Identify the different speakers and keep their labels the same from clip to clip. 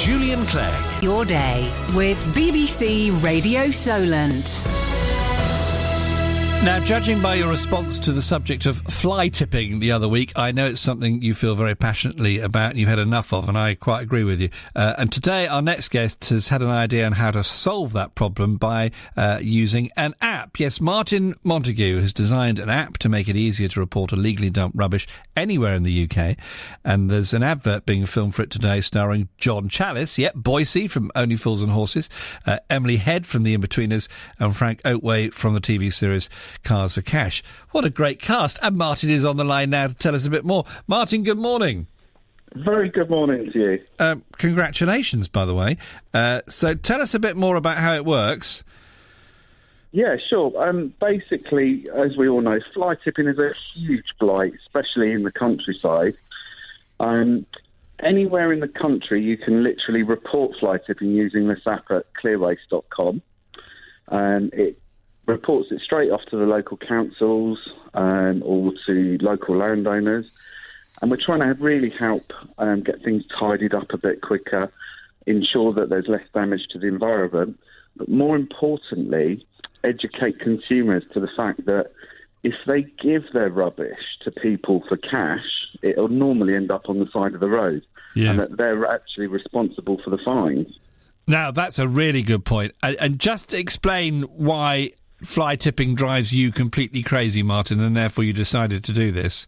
Speaker 1: Julian Clegg.
Speaker 2: Your day with BBC Radio Solent.
Speaker 3: Now, judging by your response to the subject of fly tipping the other week, I know it's something you feel very passionately about and you've had enough of, and I quite agree with you. And today, our next guest has had an idea on how to solve that problem by using an app. Yes, Martin Montague has designed an app to make it easier to report illegally dumped rubbish anywhere in the UK. And there's an advert being filmed for it today starring John Challis, Boise from Only Fools and Horses, Emily Head from The Inbetweeners, and Frank Oatway from the TV series Cars for Cash. What a great cast. And Martin is on the line now to tell us a bit more. Martin, good morning.
Speaker 4: Very good morning to you.
Speaker 3: Congratulations, by the way. So tell us a bit more about how it works.
Speaker 4: Yeah, sure. Basically, as we all know, fly tipping is a huge blight, especially in the countryside. Anywhere in the country, you can literally report fly tipping using this app at ClearWaste.com. It reports it straight off to the local councils or to local landowners. And we're trying to really help get things tidied up a bit quicker, ensure that there's less damage to the environment, but more importantly, educate consumers to the fact that if they give their rubbish to people for cash, it'll normally end up on the side of the road, and that they're actually responsible for the fines.
Speaker 3: Now, that's a really good point. And just explain why fly tipping drives you completely crazy, Martin, and therefore you decided to do this.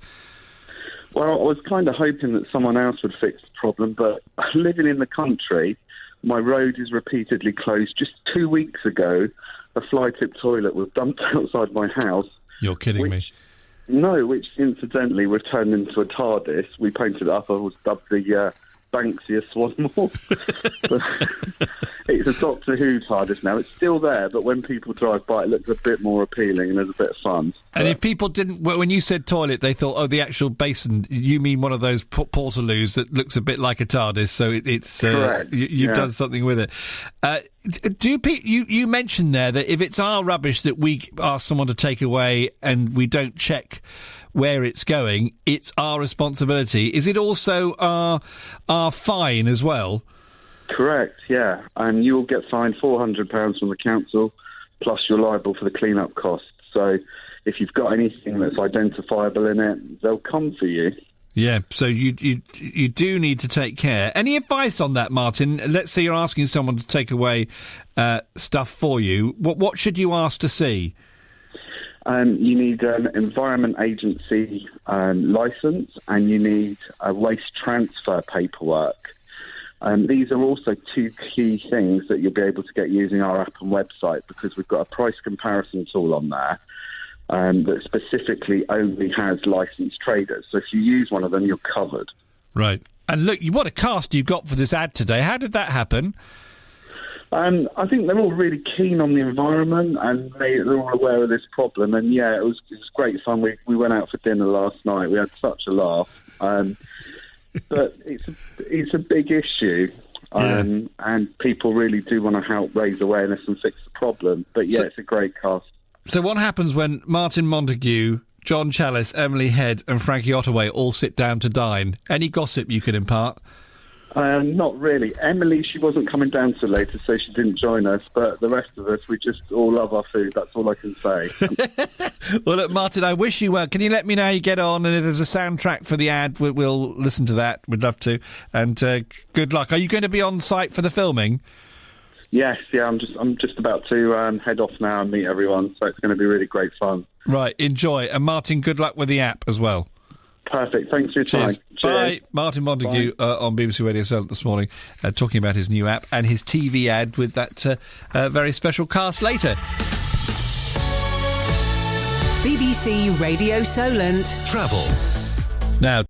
Speaker 4: Well, I was kind of hoping that someone else would fix the problem, but living in the country, my road is repeatedly closed. Just 2 weeks ago, a fly tip toilet was dumped outside my house. You're kidding me. No, which incidentally was turned into a TARDIS. We painted it up. I was dubbed the Banksia Swanmore. It's a Doctor Who TARDIS now. It's still there, but when people drive by, it looks a bit more appealing and there's a bit of fun.
Speaker 3: And if people didn't, when you said toilet, they thought, oh, the actual basin, you mean one of those portaloos that looks a bit like a TARDIS, so it's
Speaker 4: correct.
Speaker 3: You've done something with it. You mentioned there that if it's our rubbish that we ask someone to take away and we don't check where it's going, it's our responsibility. Is it also our fine as well?
Speaker 4: Correct, yeah. And you will get fined £400 from the council, plus you're liable for the clean-up costs. So if you've got anything that's identifiable in it, they'll come for you.
Speaker 3: Yeah, so you do need to take care. Any advice on that, Martin? Let's say you're asking someone to take away stuff for you. What should you ask to see?
Speaker 4: You need an Environment Agency licence, and you need a waste transfer paperwork. These are also two key things that you'll be able to get using our app and website, because we've got a price comparison tool on there that specifically only has licensed traders. So if you use one of them, you're covered.
Speaker 3: Right. And look, what a cast you've got for this ad today. How did that happen?
Speaker 4: I think they're all really keen on the environment, and they're all aware of this problem. And yeah, it was great fun. We went out for dinner last night. We had such a laugh. But it's a big issue, and people really do want to help raise awareness and fix the problem. But yeah, it's a great cast. So
Speaker 3: what happens when Martin Montague, John Challis, Emily Head and Frankie Ottaway all sit down to dine? Any gossip you could impart?
Speaker 4: Not really. Emily, she wasn't coming down till later, so she didn't join us. But the rest of us, we just all love our food. That's all I can say.
Speaker 3: Well, look, Martin, I wish you well. Can you let me know how you get on? And if there's a soundtrack for the ad, we'll listen to that. We'd love to. And good luck. Are you going to be on site for the filming?
Speaker 4: Yes, yeah. I'm just about to head off now and meet everyone. So it's going to be really great fun.
Speaker 3: Right, enjoy. And Martin, good luck with the app as well.
Speaker 4: Perfect. Thanks for your time.
Speaker 3: Cheers. Bye. Martin Montague on BBC Radio Solent this morning, talking about his new app and his TV ad with that very special cast later.
Speaker 2: BBC Radio Solent.
Speaker 1: Travel.
Speaker 3: Now,